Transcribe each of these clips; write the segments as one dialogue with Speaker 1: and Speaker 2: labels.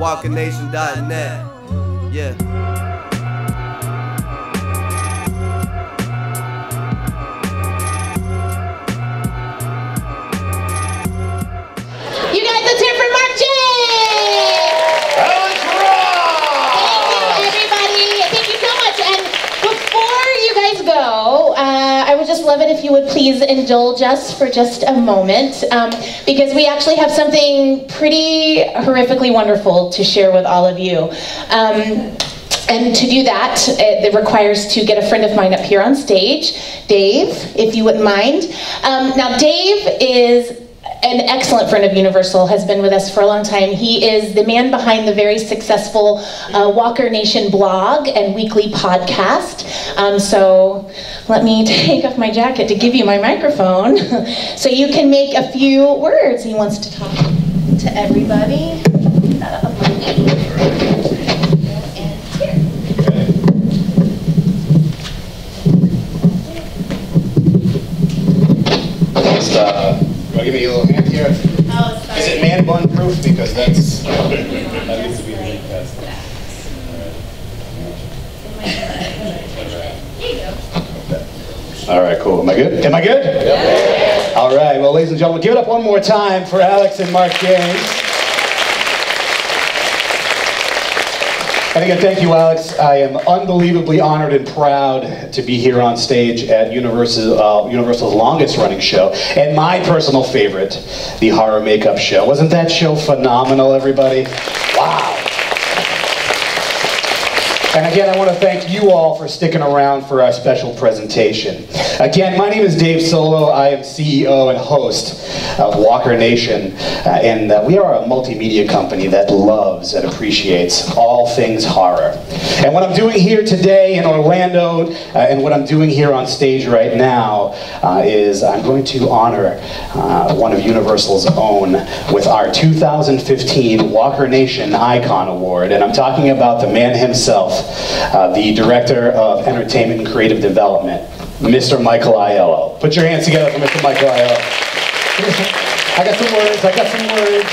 Speaker 1: walkernation.net. Yeah.
Speaker 2: You guys, let's hear from Mark J.
Speaker 3: Alex Ross!
Speaker 2: Thank you, everybody. Thank you so much. And before you guys go, I would just love it if you would please indulge us for just a moment, because we actually have something pretty horrifically wonderful to share with all of you. And to do that, it requires to get a friend of mine up here on stage. Dave, if you wouldn't mind. Now, Dave is an excellent friend of Universal, has been with us for a long time. He is the man behind the very successful Walker Nation blog and weekly podcast. So let me take off my jacket to give you my microphone so you can make a few words. He wants to talk to everybody.
Speaker 3: Give me a little hand here.
Speaker 2: Oh, sorry.
Speaker 3: Is it man bun proof? Because that needs to be the link test. All right, cool. Am I good? Am I good? Yep. All right. Well, ladies and gentlemen, give it up one more time for Alex and Mark James. And again, thank you, Alex. I am unbelievably honored and proud to be here on stage at Universal's longest running show, and my personal favorite, the Horror Makeup Show. Wasn't that show phenomenal, everybody? Wow. And again, I want to thank you all for sticking around for our special presentation. Again, my name is Dave Solo. I am CEO and host of Walker Nation, and we are a multimedia company that loves and appreciates all things horror. And what I'm doing here today in Orlando, and what I'm doing here on stage right now, is I'm going to honor one of Universal's own with our 2015 Walker Nation Icon Award. And I'm talking about the man himself, the Director of Entertainment and Creative Development, Mr. Michael Aiello. Put your hands together for Mr. Michael Aiello. I got some words.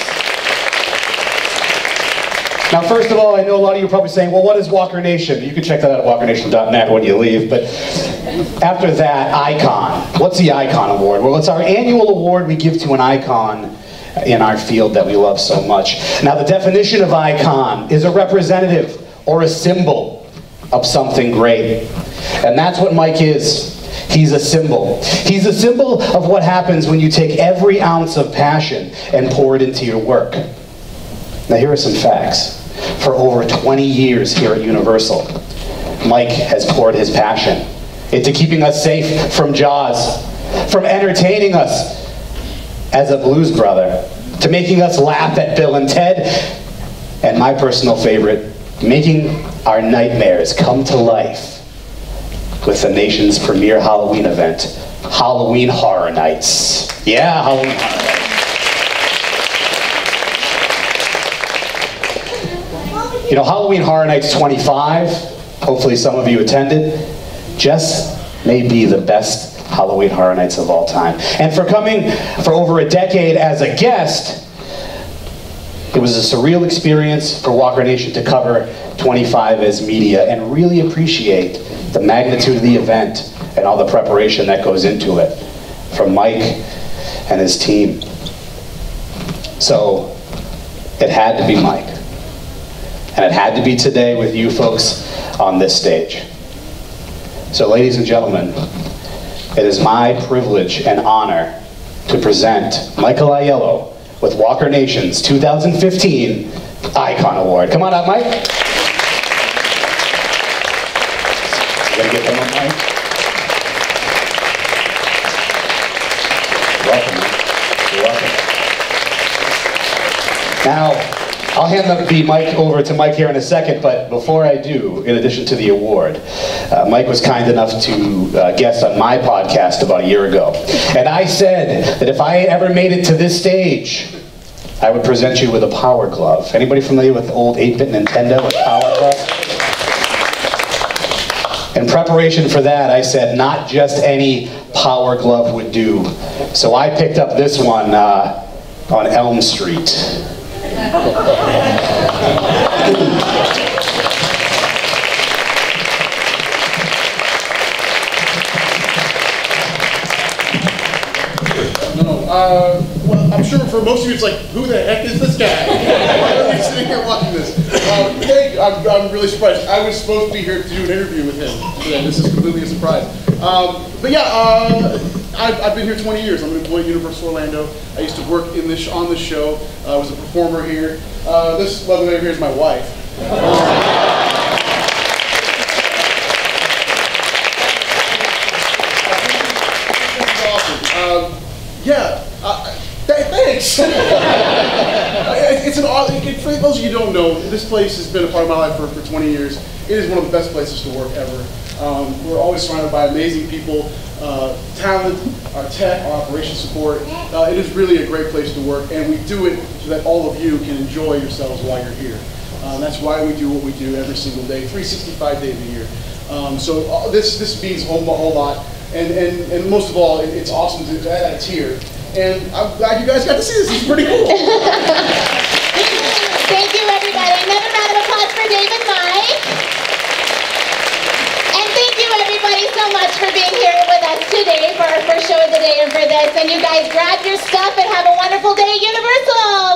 Speaker 3: Now, first of all, I know a lot of you are probably saying, well, what is Walker Nation? You can check that out at walkernation.net when you leave. But after that, Icon. What's the Icon Award? Well, it's our annual award we give to an icon in our field that we love so much. Now, the definition of icon is a representative or a symbol of something great. And that's what Mike is. He's a symbol. He's a symbol of what happens when you take every ounce of passion and pour it into your work. Now, here are some facts. For over 20 years here at Universal, Mike has poured his passion into keeping us safe from Jaws, from entertaining us as a blues brother, to making us laugh at Bill and Ted, and my personal favorite, making our nightmares come to life with the nation's premier Halloween event, Halloween Horror Nights. Yeah, Halloween Horror Nights. You know, Halloween Horror Nights 25, hopefully some of you attended, just may be the best Halloween Horror Nights of all time. And for coming for over a decade as a guest, it was a surreal experience for Walker Nation to cover 25 as media and really appreciate the magnitude of the event and all the preparation that goes into it from Mike and his team. So it had to be Mike. And it had to be today with you folks on this stage. So ladies and gentlemen, it is my privilege and honor to present Michael Aiello with Walker Nation's 2015 Icon Award. Come on up, Mike. You gotta get them up, Mike. Welcome, man. You're welcome. Now, I'll hand the mic over to Mike here in a second, but before I do, in addition to the award, Mike was kind enough to guest on my podcast about a year ago. And I said that if I ever made it to this stage, I would present you with a Power Glove. Anybody familiar with the old 8-bit Nintendo with Power Glove? In preparation for that, I said not just any Power Glove would do. So I picked up this one on Elm Street.
Speaker 1: Well, I'm sure for most of you it's like, who the heck is this guy? Why are we sitting here watching this? Hey, I'm really surprised. I was supposed to be here to do an interview with him today. This is completely a surprise. But yeah, I've been here 20 years. I'm an employee at Universal Orlando. I used to work on this show. I was a performer here. This lovely lady here is my wife. Yeah, thanks. It's an odd, for those of you who don't know, this place has been a part of my life for 20 years. It is one of the best places to work ever. We're always surrounded by amazing people, talent, our tech, our operations support. It is really a great place to work, and we do it so that all of you can enjoy yourselves while you're here. That's why we do what we do every single day, 365 days a year. So this means a whole lot. And most of all, it's awesome to add a tier. And I'm glad you guys got to see this. It's pretty cool.
Speaker 2: Thank you, everybody. Another round of applause for Dave and Mike. And thank you, everybody, so much for being here with us today for our first show of the day and for this. And you guys grab your stuff and have a wonderful day at Universal.